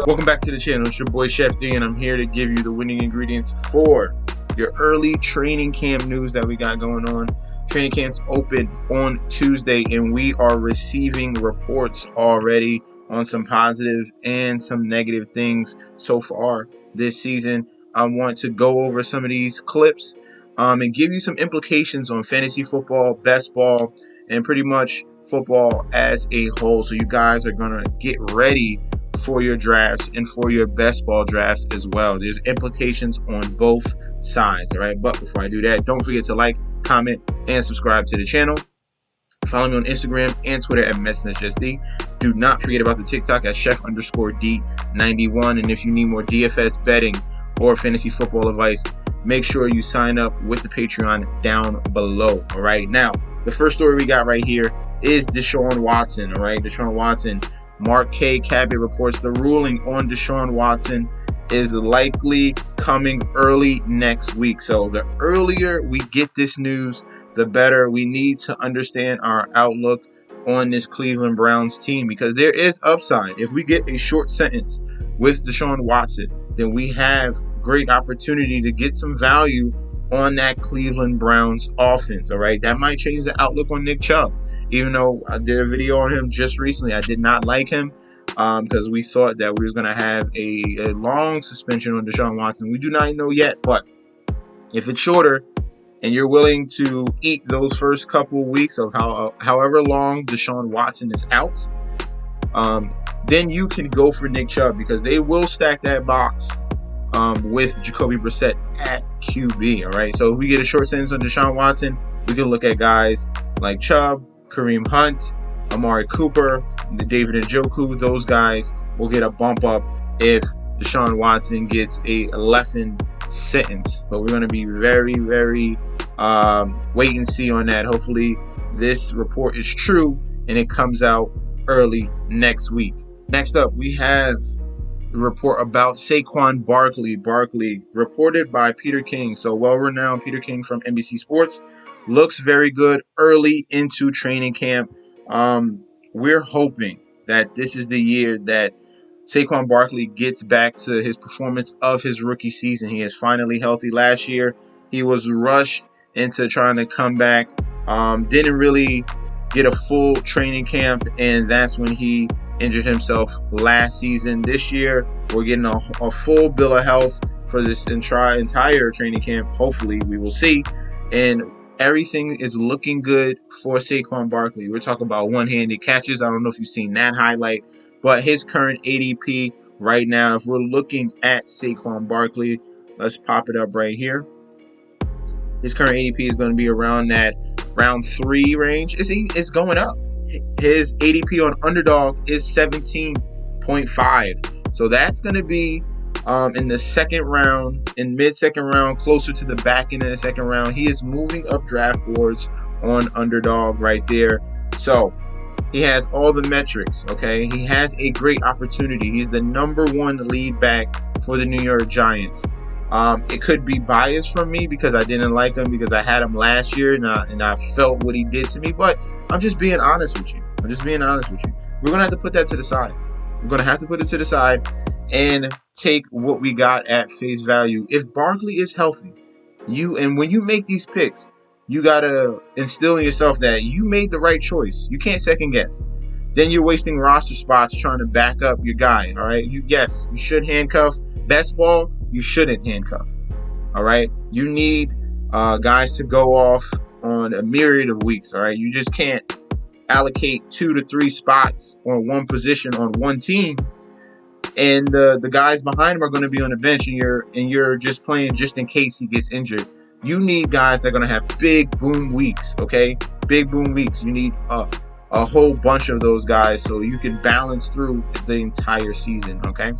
Welcome back to the channel. It's your boy Chef D, and I'm here to give you the winning ingredients for your early training camp news that we got going on. Training camps open on Tuesday, and we are receiving reports already on some positive and some negative things so far this season. I want to go over some of these clips and give you some implications on fantasy football, best ball, and pretty much football as a whole. So you guys are going to get ready for your drafts and for your best ball drafts as well. There's implications on both sides, all right? But before I do that, don't forget to like, comment, and subscribe to the channel. Follow me on Instagram and Twitter at MessageSD. Do not forget about the TikTok at Chef_D91. And if you need more DFS betting or fantasy football advice, make sure you sign up with the Patreon down below, all right? Now, the first story we got right here is Deshaun Watson, all right? Deshaun Watson. Mark K. Cabot reports the ruling on Deshaun Watson is likely coming early next week. So the earlier we get this news, the better. We need to understand our outlook on this Cleveland Browns team because there is upside. If we get a short sentence with Deshaun Watson, then we have great opportunity to get some value on that Cleveland Browns offense, all right? That might change the outlook on Nick Chubb. Even though I did a video on him just recently, I did not like him because we thought that we was going to have a long suspension on Deshaun Watson. We do not know yet, but if it's shorter and you're willing to eat those first couple weeks of however long Deshaun Watson is out, then you can go for Nick Chubb because they will stack that box with Jacoby Brissett at QB, all right? So if we get a short sentence on Deshaun Watson, we can look at guys like Chubb, Kareem Hunt, Amari Cooper, David Njoku. Those guys will get a bump up if Deshaun Watson gets a lessened sentence. But we're going to be very, very wait and see on that. Hopefully this report is true and it comes out early next week. Next up, we have a report about Saquon Barkley. Barkley, reported by Peter King. So well-renowned Peter King from NBC Sports. Looks very good early into training camp. We're hoping that this is the year that Saquon Barkley gets back to his performance of his rookie season. He is finally healthy. Last year, he was rushed into trying to come back. Didn't really get a full training camp, and that's when he injured himself last season. This year, we're getting a full bill of health for this entire training camp. Hopefully, we will see. And everything is looking good for Saquon Barkley. We're talking about one-handed catches. I don't know if you've seen that highlight, but his current ADP right now, if we're looking at Saquon Barkley, let's pop it up right here. His current ADP is going to be around that round 3 range. It's going up. His ADP on Underdog is 17.5. So that's going to be in the second round, in mid-second round, closer to the back end of the second round. He is moving up draft boards on Underdog right there. So he has all the metrics, okay? He has a great opportunity. He's the #1 lead back for the New York Giants. It could be biased from me because I didn't like him because I had him last year and I felt what he did to me. But I'm just being honest with you. We're going to have to put that to the side. We're going to have to put it to the side and take what we got at face value. If Barkley is healthy, when you make these picks, you got to instill in yourself that you made the right choice. You can't second guess. Then you're wasting roster spots trying to back up your guy, all right? Yes, you should handcuff. Best ball, you shouldn't handcuff, all right? You need guys to go off on a myriad of weeks, all right? You just can't allocate 2 to 3 spots on one position on one team, and the guys behind him are going to be on the bench, and you're just playing just in case he gets injured. You need guys that are going to have big boom weeks, okay? Big boom weeks. You need a whole bunch of those guys so you can balance through the entire season, okay?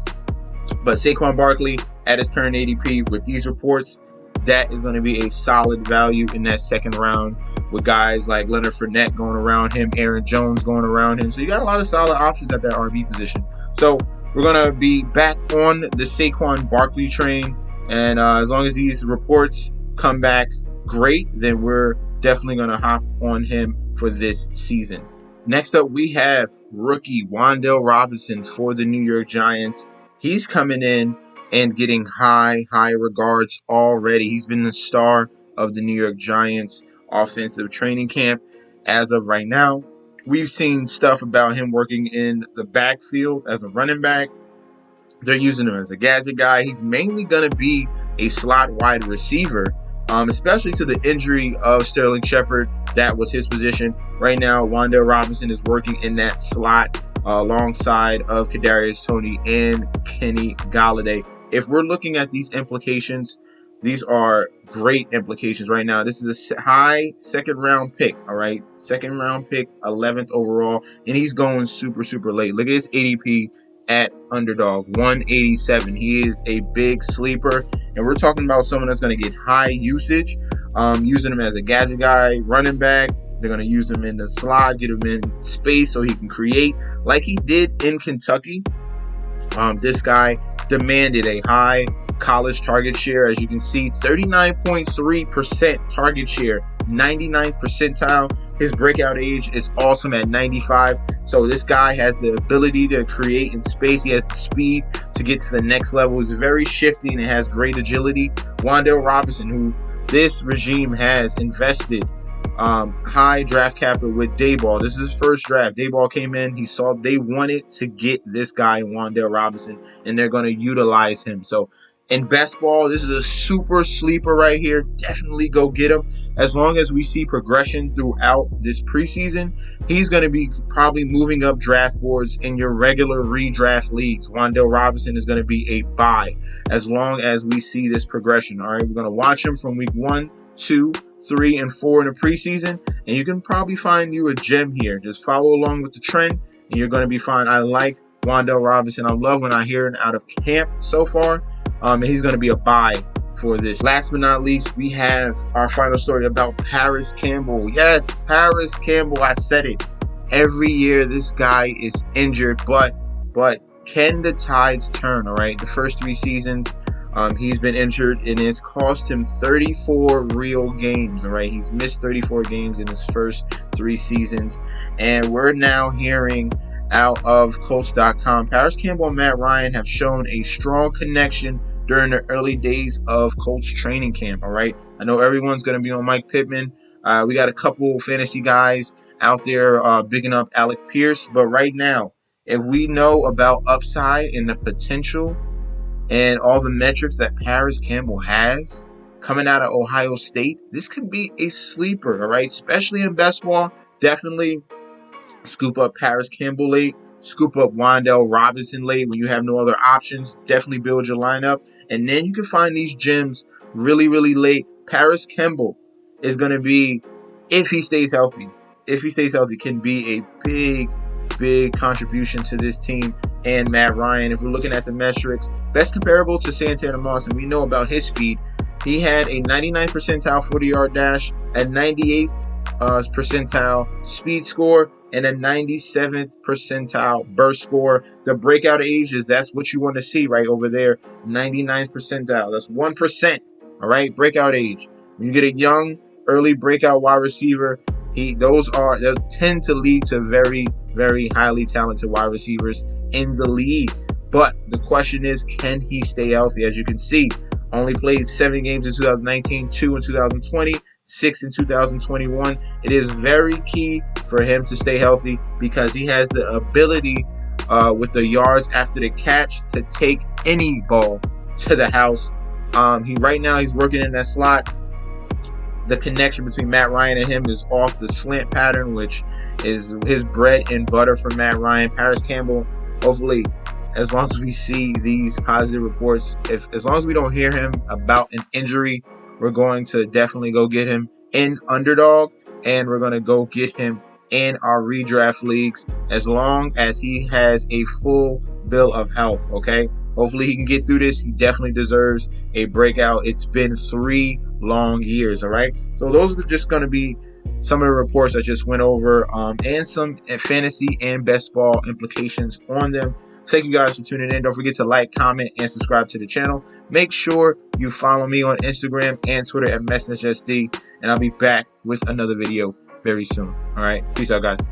But Saquon Barkley at his current ADP with these reports, that is going to be a solid value in that second round with guys like Leonard Fournette going around him, Aaron Jones going around him. So you got a lot of solid options at that RB position. So we're going to be back on the Saquon Barkley train. And as long as these reports come back great, then we're definitely going to hop on him for this season. Next up, we have rookie Wandel Robinson for the New York Giants. he's coming in and getting high regards already. He's been the star of the New York Giants offensive training camp as of right now. We've seen stuff about him working in the backfield as a running back. They're using him as a gadget guy. He's mainly going to be a slot wide receiver, especially to the injury of Sterling Shepard. That was his position. Right now, Wandel Robinson is working in that slot alongside of Kadarius Toney and Kenny Golladay. If we're looking at these implications, these are great implications right now. This is a high second-round pick, all right? Second-round pick, 11th overall, and he's going super late. Look at his ADP at underdog, 187. He is a big sleeper, and we're talking about someone that's going to get high usage, using him as a gadget guy, running back. They're going to use him in the slot, get him in space so he can create like he did in Kentucky. This guy demanded a high college target share. As you can see, 39.3% target share, 99th percentile. His breakout age is awesome at 95. So this guy has the ability to create in space. He has the speed to get to the next level. He's very shifty and has great agility. Wandel Robinson, who this regime has invested high draft capital with Dayball. This is his first draft. Dayball came in. He saw they wanted to get this guy, Wandel Robinson, and they're going to utilize him. So in best ball, this is a super sleeper right here. Definitely go get him. As long as we see progression throughout this preseason, he's going to be probably moving up draft boards in your regular redraft leagues. Wandel Robinson is going to be a buy as long as we see this progression. All right, we're going to watch him from week 1, 2, 3, and 4 in the preseason, and you can probably find you a gem here. Just follow along with the trend, and you're going to be fine. I like Wandel Robinson. I love when I hear him out of camp so far, and he's going to be a buy for this. Last but not least, we have our final story about Paris Campbell. Yes, Paris Campbell. I said it. Every year this guy is injured, but can the tides turn? All right, the first 3 seasons, he's been injured, and it's cost him 34 real games. All right, he's missed 34 games in his first 3 seasons, and we're now hearing out of Colts.com, Paris Campbell and Matt Ryan have shown a strong connection during the early days of Colts training camp. All right, I know everyone's going to be on Mike Pittman. We got a couple fantasy guys out there bigging up Alec Pierce, but right now, if we know about upside and the potential and all the metrics that Paris Campbell has coming out of Ohio State, this could be a sleeper, all right? Especially in best ball. Definitely scoop up Paris Campbell late, scoop up Wandel Robinson late when you have no other options. Definitely build your lineup, and then you can find these gems really late. Paris Campbell is going to be, if he stays healthy, can be a big contribution to this team and Matt Ryan. If we're looking at the metrics, best comparable to Santana Moss, and we know about his speed. He had a 99th percentile 40-yard dash, a 98th percentile speed score, and a 97th percentile burst score. The breakout ages, that's what you want to see right over there. 99th percentile. That's 1%. All right, breakout age. When you get a young, early breakout wide receiver, those tend to lead to very highly talented wide receivers in the league. But the question is, can he stay healthy? As you can see, only played 7 games in 2019, 2 in 2020, 6 in 2021. It is very key for him to stay healthy because he has the ability with the yards after the catch to take any ball to the house. Right now he's working in that slot. The connection between Matt Ryan and him is off the slant pattern, which is his bread and butter for Matt Ryan. Paris Campbell, hopefully, as long as we see these positive reports, as long as we don't hear him about an injury, we're going to definitely go get him in underdog, and we're going to go get him in our redraft leagues as long as he has a full bill of health, okay? Hopefully he can get through this. He definitely deserves a breakout. It's been 3 long years, all right? So those are just going to be some of the reports I just went over, and some fantasy and best ball implications on them. Thank you guys for tuning in. Don't forget to like, comment, and subscribe to the channel. Make sure you follow me on Instagram and Twitter at MessageSD, and I'll be back with another video very soon. All right, peace out, guys.